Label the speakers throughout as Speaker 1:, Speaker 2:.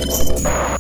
Speaker 1: A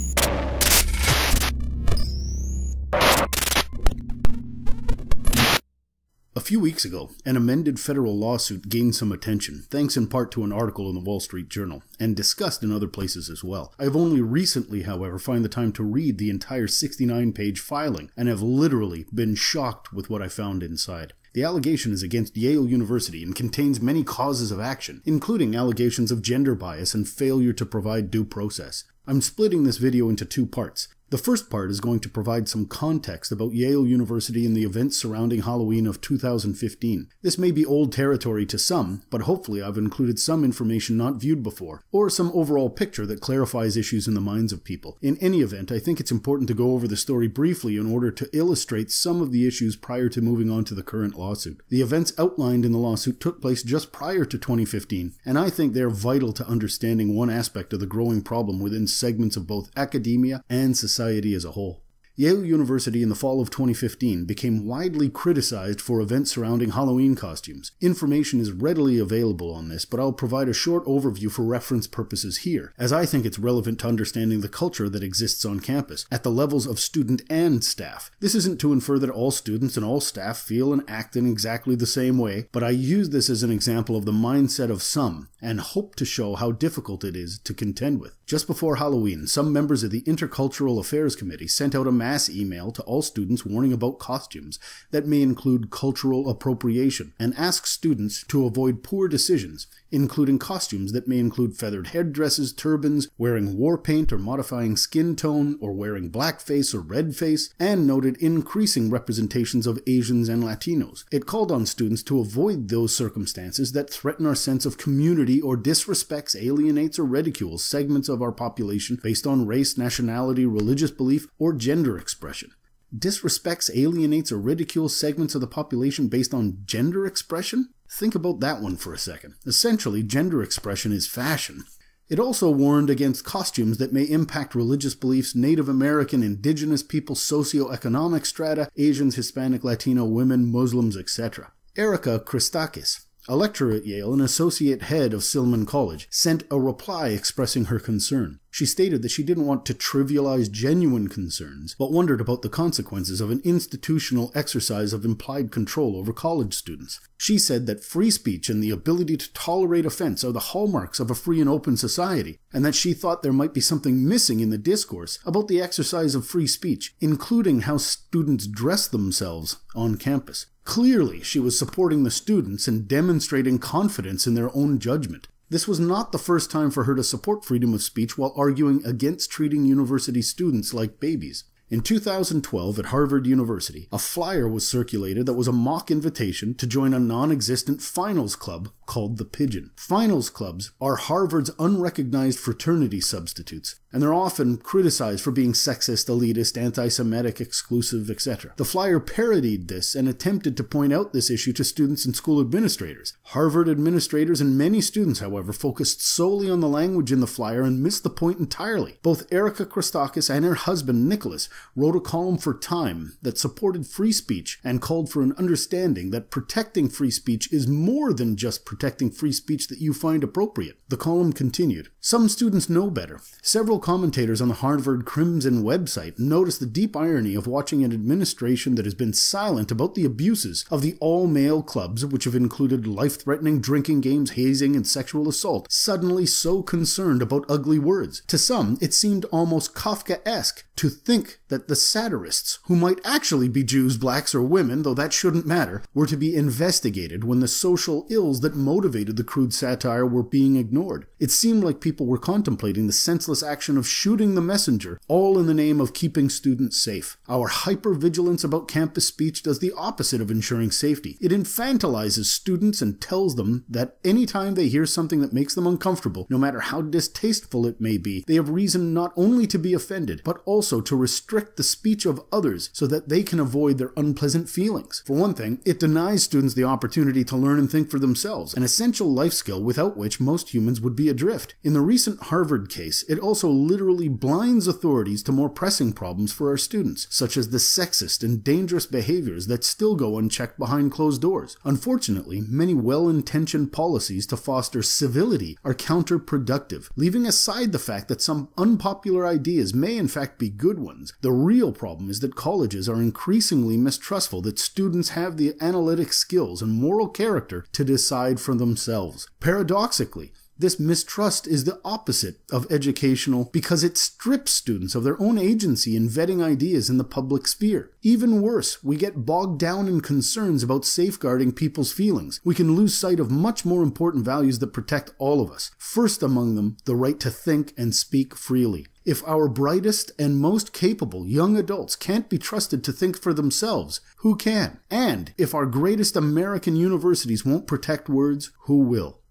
Speaker 1: few weeks ago, an amended federal lawsuit gained some attention, thanks in part to an article in the Wall Street Journal, and discussed in other places as well. I have only recently, however, found the time to read the entire 69-page filing, and have literally been shocked with what I found inside. The allegation is against Yale University and contains many causes of action, including allegations of gender bias and failure to provide due process. I'm splitting this video into two parts. The first part is going to provide some context about Yale University and the events surrounding Halloween of 2015. This may be old territory to some, but hopefully I've included some information not viewed before, or some overall picture that clarifies issues in the minds of people. In any event, I think it's important to go over the story briefly in order to illustrate some of the issues prior to moving on to the current lawsuit. The events outlined in the lawsuit took place just prior to 2015, and I think they're vital to understanding one aspect of the growing problem within segments of both academia and society as a whole. Yale University in the fall of 2015 became widely criticized for events surrounding Halloween costumes. Information is readily available on this, but I'll provide a short overview for reference purposes here, as I think it's relevant to understanding the culture that exists on campus, at the levels of student and staff. This isn't to infer that all students and all staff feel and act in exactly the same way, but I use this as an example of the mindset of some, and hope to show how difficult it is to contend with. Just before Halloween, some members of the Intercultural Affairs Committee sent out a mass email to all students warning about costumes that may include cultural appropriation, and asked students to avoid poor decisions, including costumes that may include feathered headdresses, turbans, wearing war paint or modifying skin tone, or wearing blackface or redface, and noted increasing representations of Asians and Latinos. It called on students to avoid those circumstances that threaten our sense of community or disrespects, alienates, or ridicules segments of our population based on race, nationality, religious belief, or gender expression. Disrespects, alienates, or ridicules segments of the population based on gender expression? Think about that one for a second. Essentially, gender expression is fashion. It also warned against costumes that may impact religious beliefs, Native American, Indigenous people, socioeconomic strata, Asians, Hispanic, Latino, women, Muslims, etc. Erica Christakis, a lecturer at Yale and associate head of Silman College, sent a reply expressing her concern. She stated that she didn't want to trivialize genuine concerns, but wondered about the consequences of an institutional exercise of implied control over college students. She said that free speech and the ability to tolerate offense are the hallmarks of a free and open society, and that she thought there might be something missing in the discourse about the exercise of free speech, including how students dress themselves on campus. Clearly, she was supporting the students and demonstrating confidence in their own judgment. This was not the first time for her to support freedom of speech while arguing against treating university students like babies. In 2012 at Harvard University, a flyer was circulated that was a mock invitation to join a non-existent finals club called the Pigeon. Finals clubs are Harvard's unrecognized fraternity substitutes, and they're often criticized for being sexist, elitist, anti-Semitic, exclusive, etc. The flyer parodied this and attempted to point out this issue to students and school administrators. Harvard administrators and many students, however, focused solely on the language in the flyer and missed the point entirely. Both Erica Christakis and her husband, Nicholas, wrote a column for Time that supported free speech and called for an understanding that protecting free speech is more than just protecting free speech that you find appropriate. The column continued. Some students know better. Several commentators on the Harvard Crimson website noticed the deep irony of watching an administration that has been silent about the abuses of the all-male clubs, which have included life-threatening drinking games, hazing, and sexual assault, suddenly so concerned about ugly words. To some, it seemed almost Kafkaesque to think that the satirists, who might actually be Jews, blacks, or women, though that shouldn't matter, were to be investigated when the social ills that motivated the crude satire were being ignored. It seemed like people were contemplating the senseless action of shooting the messenger, all in the name of keeping students safe. Our hypervigilance about campus speech does the opposite of ensuring safety. It infantilizes students and tells them that anytime they hear something that makes them uncomfortable, no matter how distasteful it may be, they have reason not only to be offended, but also to restrict restrict the speech of others so that they can avoid their unpleasant feelings. For one thing, it denies students the opportunity to learn and think for themselves, an essential life skill without which most humans would be adrift. In the recent Harvard case, it also literally blinds authorities to more pressing problems for our students, such as the sexist and dangerous behaviors that still go unchecked behind closed doors. Unfortunately, many well-intentioned policies to foster civility are counterproductive, leaving aside the fact that some unpopular ideas may in fact be good ones. The real problem is that colleges are increasingly mistrustful that students have the analytic skills and moral character to decide for themselves. Paradoxically, this mistrust is the opposite of educational because it strips students of their own agency in vetting ideas in the public sphere. Even worse, we get bogged down in concerns about safeguarding people's feelings. We can lose sight of much more important values that protect all of us. First among them, the right to think and speak freely. If our brightest and most capable young adults can't be trusted to think for themselves, who can? And if our greatest American universities won't protect words, who will?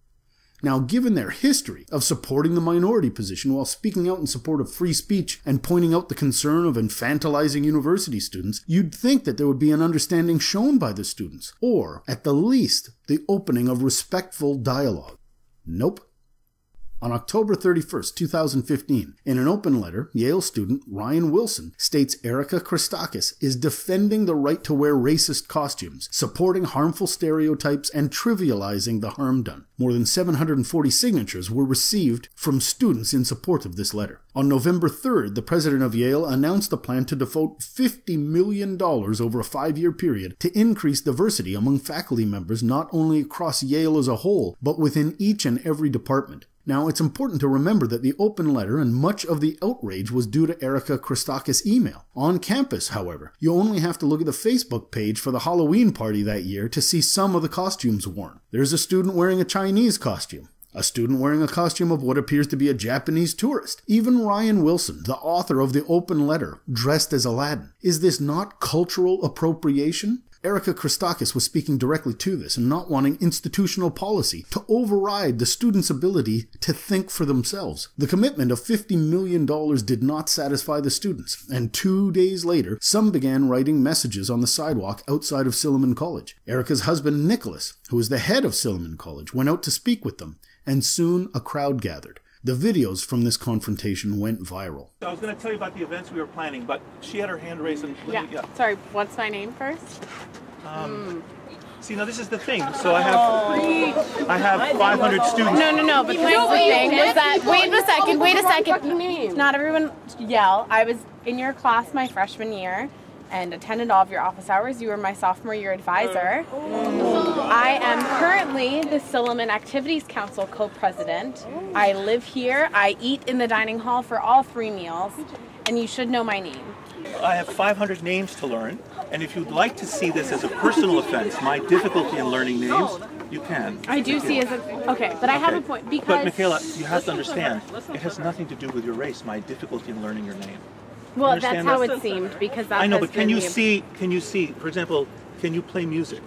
Speaker 1: Now, given their history of supporting the minority position while speaking out in support of free speech and pointing out the concern of infantilizing university students, you'd think that there would be an understanding shown by the students, or, at the least, the opening of respectful dialogue. Nope. On October 31st, 2015, in an open letter, Yale student Ryan Wilson states Erica Christakis is defending the right to wear racist costumes, supporting harmful stereotypes, and trivializing the harm done. More than 740 signatures were received from students in support of this letter. On November 3rd, the president of Yale announced a plan to devote $50 million over a 5-year period to increase diversity among faculty members not only across Yale as a whole, but within each and every department. Now, it's important to remember that the open letter and much of the outrage was due to Erica Christakis' email. On campus, however, you only have to look at the Facebook page for the Halloween party that year to see some of the costumes worn. There's a student wearing a Chinese costume, a student wearing a costume of what appears to be a Japanese tourist. Even Ryan Wilson, the author of the open letter, dressed as Aladdin. Is this not cultural appropriation? Erica Christakis was speaking directly to this and not wanting institutional policy to override the students' ability to think for themselves. The commitment of $50 million did not satisfy the students, and 2 days later, some began writing messages on the sidewalk outside of Silliman College. Erica's husband, Nicholas, who was the head of Silliman College, went out to speak with them, and soon a crowd gathered. The videos from this confrontation went viral.
Speaker 2: I was going to tell you about the events we were planning, but she had her hand raised. And
Speaker 3: yeah. Sorry, what's my name first?
Speaker 2: See, now this is the thing. So I have 500 students.
Speaker 3: No. But here's the thing: was that wait a second. Not everyone yell. I was in your class my freshman year and attended all of your office hours. You were my sophomore year advisor. I am currently the Silliman Activities Council co-president. I live here. I eat in the dining hall for all 3 meals, and you should know my name.
Speaker 2: I have 500 names to learn, and if you'd like to see this as a personal offense, my difficulty in learning names, you can.
Speaker 3: I do see as a... Okay, but I have a point, because...
Speaker 2: But Michaela, you have to understand, it has nothing to do with your race, my difficulty in learning your name.
Speaker 3: Well, that's how it seemed, because that
Speaker 2: I know, but can you see, for example, can you play music?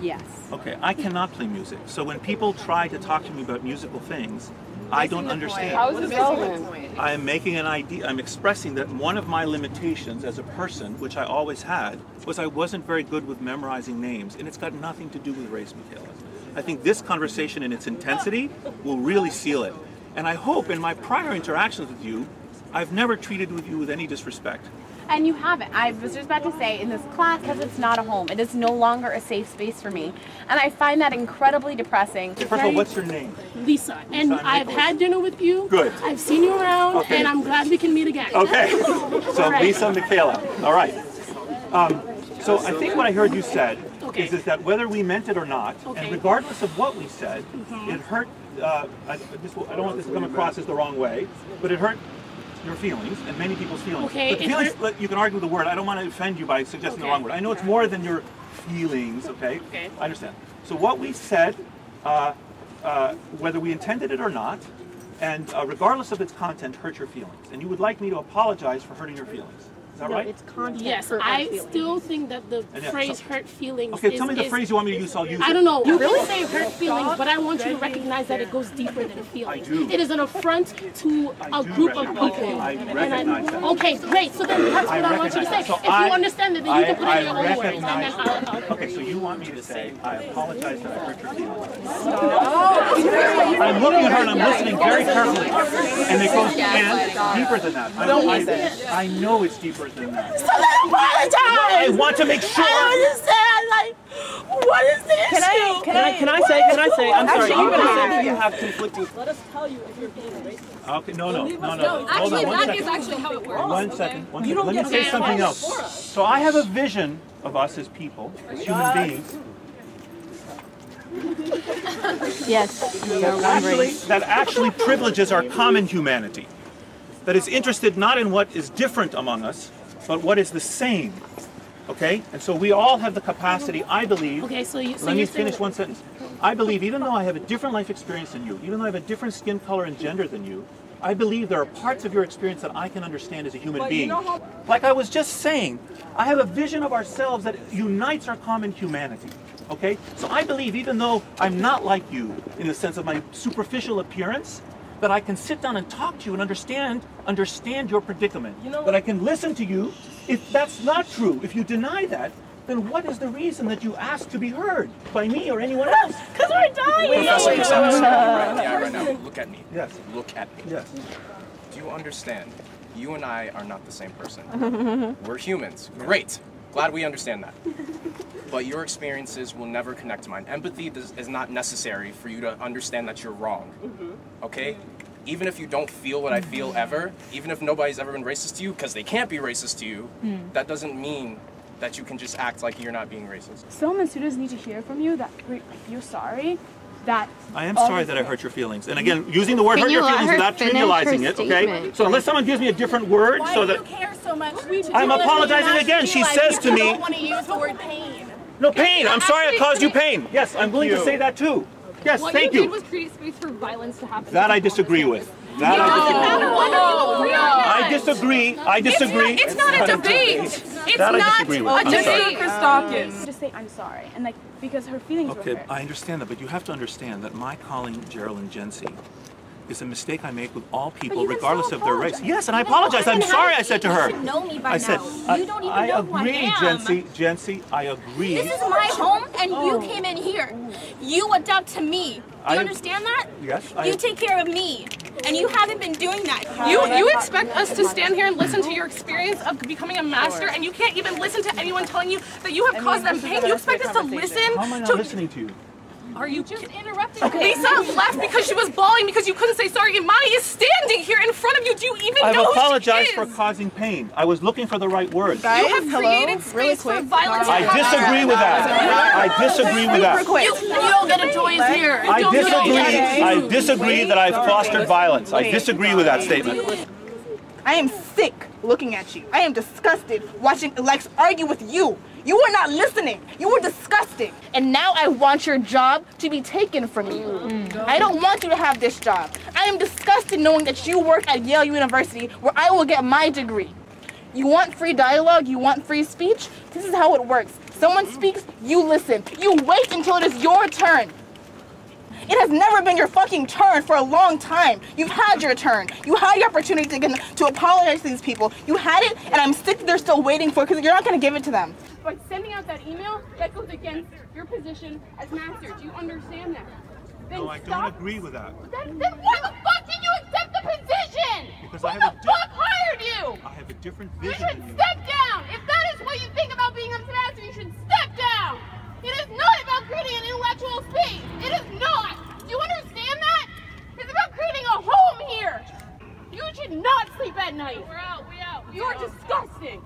Speaker 3: Yes.
Speaker 2: Okay, I cannot play music. So when people try to talk to me about musical things, I don't understand.
Speaker 3: How is this relevant?
Speaker 2: I am making an idea. I'm expressing that one of my limitations as a person, which I always had, was I wasn't very good with memorizing names, and it's got nothing to do with race, Michaela. I think this conversation in its intensity will really seal it. And I hope in my prior interactions with you, I've never treated with you with any disrespect.
Speaker 3: And you haven't. I was just about to say, in this class, because it's not a home, it is no longer a safe space for me. And I find that incredibly depressing.
Speaker 2: First of all, what's your name?
Speaker 4: Lisa. And I've had dinner with you.
Speaker 2: Good.
Speaker 4: I've seen you around,
Speaker 2: okay.
Speaker 4: And I'm glad we can meet again.
Speaker 2: Okay. So right. Lisa, Michaela. All right. So I think what I heard you said is that whether we meant it or not, and regardless of what we said, it hurt, I don't want this to come across as the wrong way, but it hurt your feelings and many people's feelings.
Speaker 4: Okay,
Speaker 2: but feelings, you can argue the word. I don't want to offend you by suggesting the wrong word. I know it's more than your feelings, okay? I understand. So what we said, whether we intended it or not, and regardless of its content, hurt your feelings. And you would like me to apologize for hurting your feelings. Is Is that right?
Speaker 5: It's content.
Speaker 4: Yes, I still think that the phrase hurt feelings
Speaker 2: Okay, tell me the phrase you want me to use, I'll use it.
Speaker 4: I don't know. You can say hurt feelings, but I want you to recognize that it goes deeper than feelings.
Speaker 2: I do.
Speaker 4: It is an affront to a group of people.
Speaker 2: I recognize that.
Speaker 4: Okay, great. So then that's what I want you to say.
Speaker 2: So
Speaker 4: if you understand it, then you can put it in your own words. And then
Speaker 2: Okay, so you want me to say, I apologize that I hurt your feelings. I'm looking at her and I'm listening very carefully. And it goes deeper than that. I know it's deeper than that.
Speaker 5: So then apologize!
Speaker 2: I want to make sure.
Speaker 5: I understand, like, what is the issue?
Speaker 6: Can I say, I'm sorry, you're going to say that you have conflicting.
Speaker 7: Let us tell you if you're being racist.
Speaker 2: Okay, no.
Speaker 7: Actually,
Speaker 2: Hold on,
Speaker 7: that is actually how it works.
Speaker 2: One second. Let me say something else. So I have a vision of us as people, as human beings.
Speaker 5: Yes,
Speaker 2: That actually privileges our common humanity. That is interested not in what is different among us, but what is the same. Okay? And so we all have the capacity, I believe.
Speaker 4: okay, so
Speaker 2: Let me finish one sentence. I believe even though I have a different life experience than you, even though I have a different skin color and gender than you, I believe there are parts of your experience that I can understand as a human being. Like I was just saying, I have a vision of ourselves that unites our common humanity. Okay? So I believe even though I'm not like you in the sense of my superficial appearance, that I can sit down and talk to you and understand your predicament. That I can listen to you. If that's not true, if you deny that, then what is the reason that you ask to be heard by me or anyone else?
Speaker 5: because we're dying.
Speaker 8: Professor, you sound right now. Look at me.
Speaker 2: Yes.
Speaker 8: Look at me.
Speaker 2: Yes.
Speaker 8: Do you understand? You and I are not the same person. We're humans. Great. Glad we understand that. But your experiences will never connect to mine. Empathy is not necessary for you to understand that you're wrong. Okay? Even if you don't feel what I feel ever, even if nobody's ever been racist to you, because they can't be racist to you, that doesn't mean that you can just act like you're not being racist.
Speaker 9: Some students need to hear from you that you're sorry. That
Speaker 2: I am sorry that I hurt your feelings. And again, using the word hurt your feelings without trivializing it, okay? So unless someone gives me a different word so that...
Speaker 5: Why do you care so much?
Speaker 2: I'm apologizing again. She says to me...
Speaker 5: I don't want to use the word pain.
Speaker 2: No, pain. I'm sorry I caused you pain. Yes, I'm willing to say that too. Yes, thank you.
Speaker 7: What you did was create space for violence to happen.
Speaker 2: That I disagree with. That I disagree. I disagree.
Speaker 7: It's not a debate. It's
Speaker 2: That I
Speaker 7: not
Speaker 2: disagree with.
Speaker 7: a
Speaker 2: I'm sorry.
Speaker 7: debate, Christakis.
Speaker 9: just say I'm sorry, and like because her feelings were
Speaker 2: Okay,
Speaker 9: hurt.
Speaker 2: I understand that, but you have to understand that my calling Geraldine Jency is a mistake I make with all people, regardless of their race. Yes, and I apologize. I'm sorry I said to her.
Speaker 5: You should know me by
Speaker 2: I said,
Speaker 5: now. You don't even know who I am.
Speaker 2: Jency, I agree.
Speaker 5: This is my home, and you came in here. You adapt to me. Do you understand that?
Speaker 2: Yes.
Speaker 5: You take care of me, and you haven't been doing that.
Speaker 7: You expect us to stand here and listen to your experience of becoming a master, and you can't even listen to anyone telling you that you have caused them pain. You expect us to listen?
Speaker 2: How am I not listening to you?
Speaker 7: Are you just interrupting? Lisa left because she was bawling because you couldn't say sorry. Imani is standing here in front of you. Do you even
Speaker 2: I've
Speaker 7: know who she
Speaker 2: apologized
Speaker 7: is?
Speaker 2: for causing pain. I was looking for the right words.
Speaker 7: You have created space for violence.
Speaker 2: I disagree with that. I disagree with that.
Speaker 7: You don't get a choice here.
Speaker 2: I disagree that I've fostered violence. I disagree with that statement.
Speaker 10: I am sick looking at you. I am disgusted watching Alex argue with you. You were not listening. You were disgusting. And now I want your job to be taken from you. I don't want you to have this job. I am disgusted knowing that you work at Yale University where I will get my degree. You want free dialogue? You want free speech? This is how it works. Someone speaks, you listen. You wait until it is your turn. It has never been your fucking turn for a long time. You've had your turn. You had your opportunity to apologize to these people. You had it, and I'm sick that they're still waiting for it because you're not going to give it to them.
Speaker 9: By sending out that email, that goes against your position as master. Do you understand that? Then
Speaker 2: No, I don't agree with that.
Speaker 9: Then why the fuck did you accept the position?
Speaker 2: Because
Speaker 9: Who
Speaker 2: I have
Speaker 9: the
Speaker 2: a
Speaker 9: fuck hired you?
Speaker 2: I have a different
Speaker 9: You
Speaker 2: vision
Speaker 9: should
Speaker 2: than you.
Speaker 9: step down. If that is what you think about being a master, you should step down. It is not about creating an intellectual space. It is not. Do you understand that? It's about creating a home here. You should not sleep at night. We're out. We out. You are disgusting.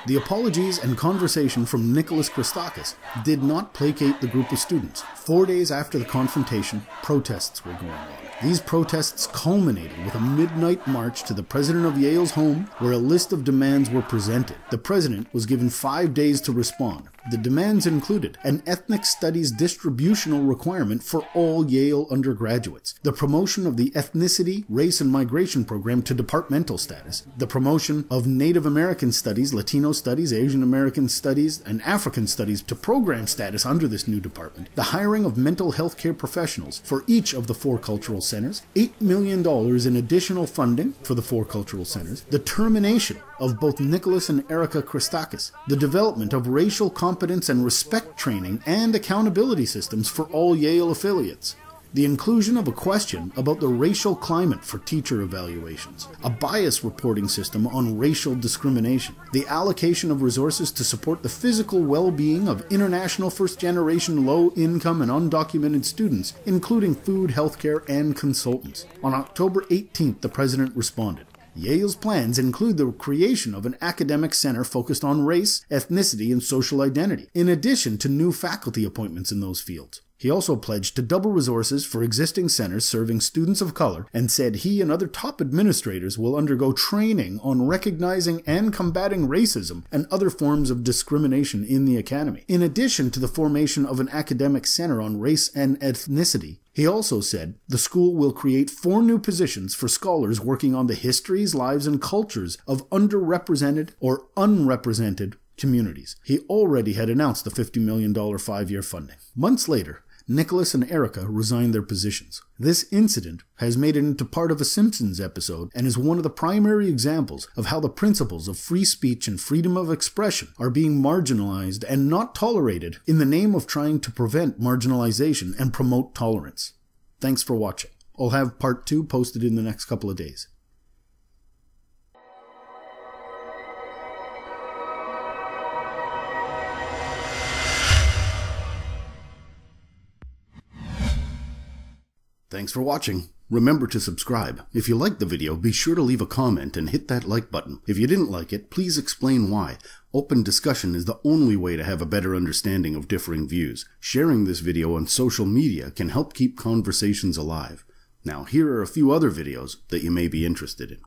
Speaker 1: The apologies and conversation from Nicholas Christakis did not placate the group of students. 4 days after the confrontation, protests were going on. These protests culminated with a midnight march to the president of Yale's home, where a list of demands were presented. The president was given 5 days to respond. The demands included an ethnic studies distributional requirement for all Yale undergraduates, the promotion of the ethnicity, race, and migration program to departmental status, the promotion of Native American studies, Latino studies, Asian American studies, and African studies to program status under this new department, the hiring of mental health care professionals for each of the 4 cultural centers, $8 million in additional funding for the 4 cultural centers, the termination of both Nicholas and Erica Christakis, the development of racial competence and respect training and accountability systems for all Yale affiliates, the inclusion of a question about the racial climate for teacher evaluations, a bias reporting system on racial discrimination, the allocation of resources to support the physical well-being of international first-generation low-income and undocumented students, including food, healthcare, and consultants. On October 18th, the president responded. Yale's plans include the creation of an academic center focused on race, ethnicity, and social identity, in addition to new faculty appointments in those fields. He also pledged to double resources for existing centers serving students of color and said he and other top administrators will undergo training on recognizing and combating racism and other forms of discrimination in the academy. In addition to the formation of an academic center on race and ethnicity, he also said the school will create 4 new positions for scholars working on the histories, lives, and cultures of underrepresented or unrepresented communities. He already had announced the $50 million 5-year funding. Months later, Nicholas and Erica resigned their positions. This incident has made it into part of a Simpsons episode and is one of the primary examples of how the principles of free speech and freedom of expression are being marginalized and not tolerated in the name of trying to prevent marginalization and promote tolerance. Thanks for watching. I'll have part 2 posted in the next couple of days. Thanks for watching. Remember to subscribe. If you liked the video, be sure to leave a comment and hit that like button. If you didn't like it, please explain why. Open discussion is the only way to have a better understanding of differing views. Sharing this video on social media can help keep conversations alive. Now, here are a few other videos that you may be interested in.